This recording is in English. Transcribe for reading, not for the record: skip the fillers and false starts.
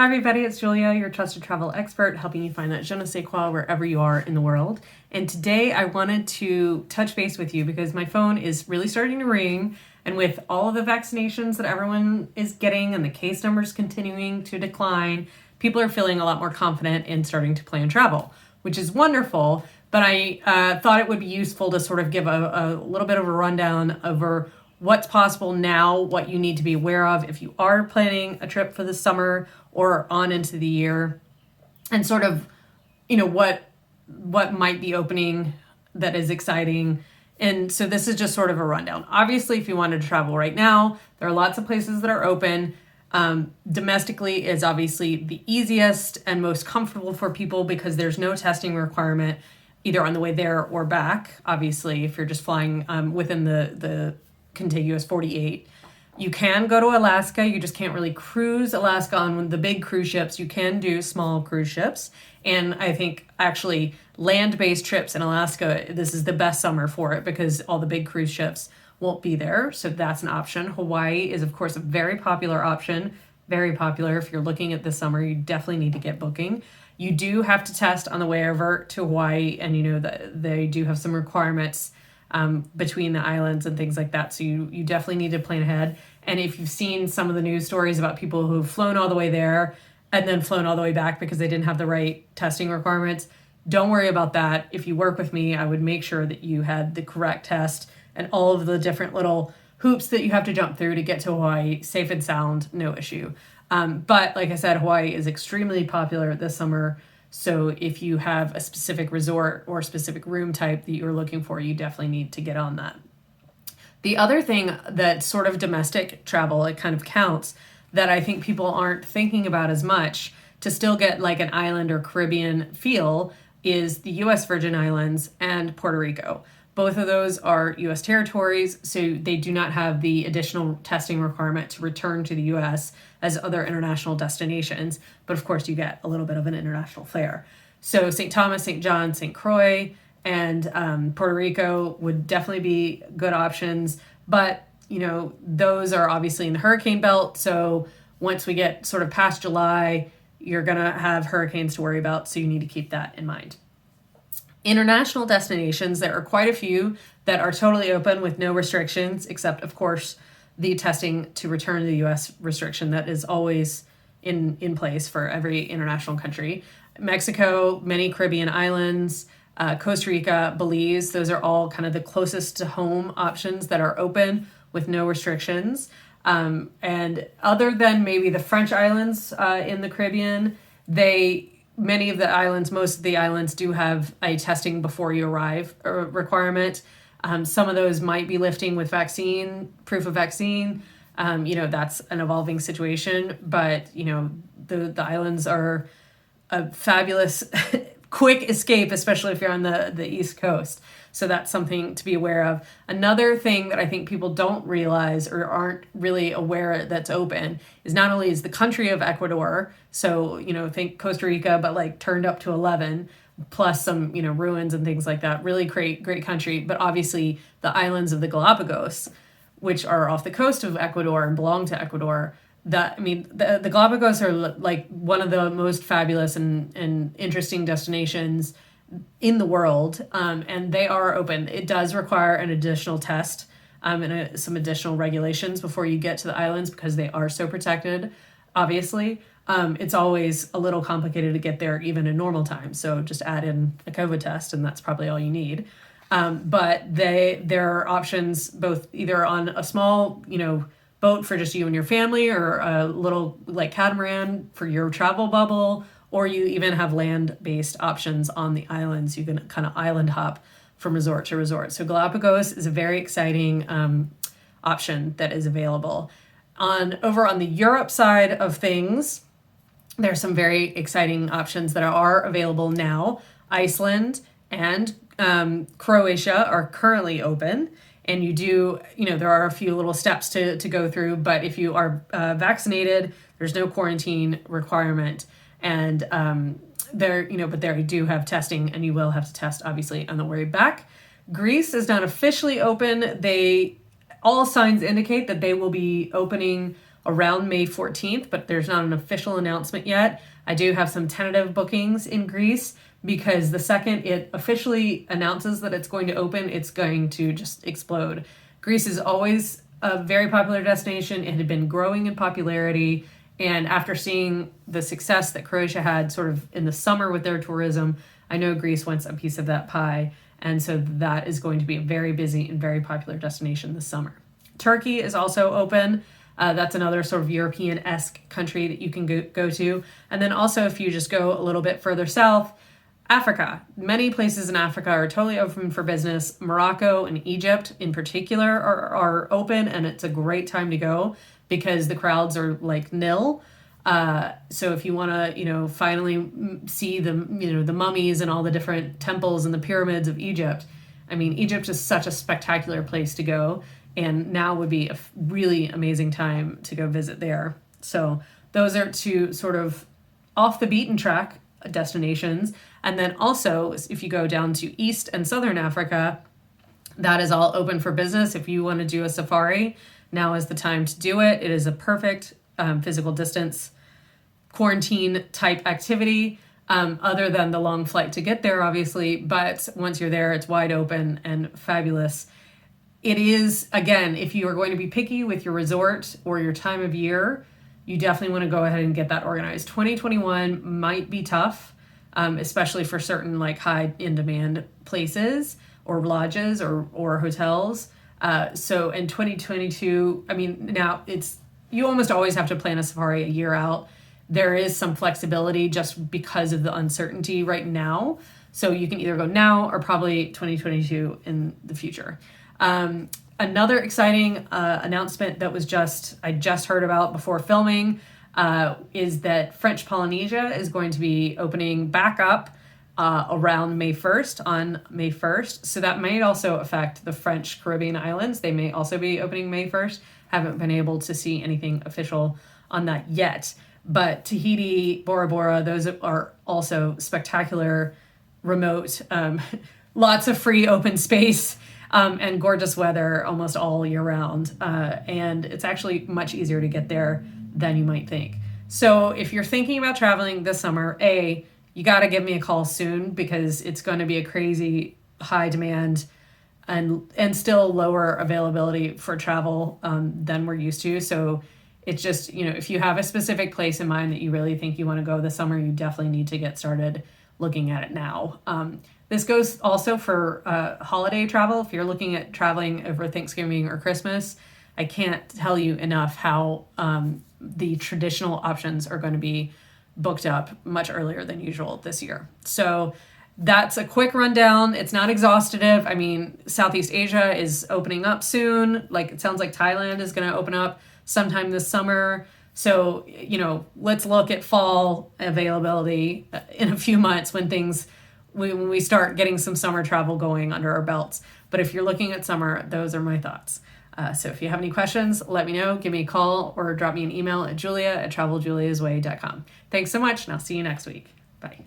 Hi everybody, it's Julia, your trusted travel expert, helping you find that je ne sais quoi wherever you are in the world. And today I wanted to touch base with you because my phone is really starting to ring, and with all of the vaccinations that everyone is getting and the case numbers continuing to decline, people are feeling a lot more confident in starting to plan travel, which is wonderful. But I thought it would be useful to sort of give a little bit of a rundown over what's possible now, what you need to be aware of if you are planning a trip for the summer or on into the year, and sort of, what might be opening that is exciting. And so this is just sort of a rundown. Obviously, if you wanted to travel right now, there are lots of places that are open. Domestically is obviously the easiest and most comfortable for people because there's no testing requirement either on the way there or back. Obviously, if you're just flying within the contiguous 48. You can go to Alaska. You just can't really cruise Alaska on the big cruise ships. You can do small cruise ships. And I think actually land-based trips in Alaska, this is the best summer for it because all the big cruise ships won't be there. So that's an option. Hawaii is, of course, a very popular option. Very popular. If you're looking at this summer, you definitely need to get booking. You do have to test on the way over to Hawaii, and that they do have some requirements between the islands and things like that. So you definitely need to plan ahead. And if you've seen some of the news stories about people who've flown all the way there and then flown all the way back because they didn't have the right testing requirements, don't worry about that. If you work with me, I would make sure that you had the correct test and all of the different little hoops that you have to jump through to get to Hawaii, safe and sound, no issue. But like I said, Hawaii is extremely popular this summer. So if you have a specific resort or specific room type that you're looking for, you definitely need to get on that. The other thing that sort of domestic travel, it kind of counts, that I think people aren't thinking about as much to still get like an island or Caribbean feel is the U.S. Virgin Islands and Puerto Rico. Both of those are U.S. territories, so they do not have the additional testing requirement to return to the U.S. as other international destinations. But of course, you get a little bit of an international flair. So St. Thomas, St. John, St. Croix, and Puerto Rico would definitely be good options. But, those are obviously in the hurricane belt. So once we get sort of past July, you're going to have hurricanes to worry about. So you need to keep that in mind. International destinations, there are quite a few that are totally open with no restrictions, except, of course, the testing to return to the U.S. restriction that is always in place for every international country. Mexico, many Caribbean islands, Costa Rica, Belize, those are all kind of the closest to home options that are open with no restrictions. And other than maybe the French islands in the Caribbean, most of the islands do have a testing before you arrive requirement. Some of those might be lifting with proof of vaccine. That's an evolving situation, but the islands are a fabulous quick escape, especially if you're on the East Coast. So that's something to be aware of. Another thing that I think people don't realize or aren't really aware that's open is not only is the country of Ecuador, so, think Costa Rica, but like turned up to 11, plus some, ruins and things like that. Really great country. But obviously the islands of the Galapagos, which are off the coast of Ecuador and belong to Ecuador, the Galapagos are like one of the most fabulous and interesting destinations in the world, and they are open. It does require an additional test and some additional regulations before you get to the islands because they are so protected, obviously. It's always a little complicated to get there even in normal time, so just add in a COVID test and that's probably all you need. But there are options both either on a small, boat for just you and your family, or a little like catamaran for your travel bubble, or you even have land-based options on the islands. You can kind of island hop from resort to resort. So Galapagos is a very exciting option that is available. Over on the Europe side of things, there's some very exciting options that are available now. Iceland and Croatia are currently open. And you do, there are a few little steps to go through, but if you are vaccinated, there's no quarantine requirement. And but there you do have testing, and you will have to test, obviously, on the way back. Greece is not officially open. All signs indicate that they will be opening around May 14th, but there's not an official announcement yet. I do have some tentative bookings in Greece because the second it officially announces that it's going to open, it's going to just explode. Greece is always a very popular destination. It had been growing in popularity. And after seeing the success that Croatia had sort of in the summer with their tourism, I know Greece wants a piece of that pie. And so that is going to be a very busy and very popular destination this summer. Turkey is also open. That's another sort of European-esque country that you can go to. And then also, if you just go a little bit further south, Africa. Many places in Africa are totally open for business. Morocco and Egypt in particular are open, and it's a great time to go because the crowds are like nil. So if you want to, finally see the mummies and all the different temples and the pyramids of Egypt, I mean, Egypt is such a spectacular place to go. And now would be a really amazing time to go visit there. So those are two sort of off the beaten track destinations. And then also, if you go down to East and Southern Africa, that is all open for business. If you want to do a safari, now is the time to do it. It is a perfect physical distance quarantine type activity, other than the long flight to get there, obviously. But once you're there, it's wide open and fabulous. It is, again, if you are going to be picky with your resort or your time of year, you definitely want to go ahead and get that organized. 2021 might be tough, especially for certain like high in demand places or lodges or hotels. So in 2022, I mean, now you almost always have to plan a safari a year out. There is some flexibility just because of the uncertainty right now. So you can either go now or probably 2022 in the future. Another exciting announcement that I just heard about before filming is that French Polynesia is going to be opening back up around May 1st, on May 1st. So that might also affect the French Caribbean islands. They may also be opening May 1st. Haven't been able to see anything official on that yet. But Tahiti, Bora Bora, those are also spectacular, remote, lots of free open space. And gorgeous weather almost all year round. And it's actually much easier to get there than you might think. So if you're thinking about traveling this summer, you got to give me a call soon because it's going to be a crazy high demand and still lower availability for travel than we're used to. So it's just, if you have a specific place in mind that you really think you want to go this summer, you definitely need to get started looking at it now. This goes also for holiday travel. If you're looking at traveling over Thanksgiving or Christmas, I can't tell you enough how the traditional options are going to be booked up much earlier than usual this year. So that's a quick rundown. It's not exhaustive. I mean, Southeast Asia is opening up soon. Like, it sounds like Thailand is going to open up sometime this summer. So, let's look at fall availability in a few months when we start getting some summer travel going under our belts. But if you're looking at summer, those are my thoughts. So if you have any questions, let me know. Give me a call or drop me an email at julia@traveljuliasway.com. Thanks so much, and I'll see you next week. Bye.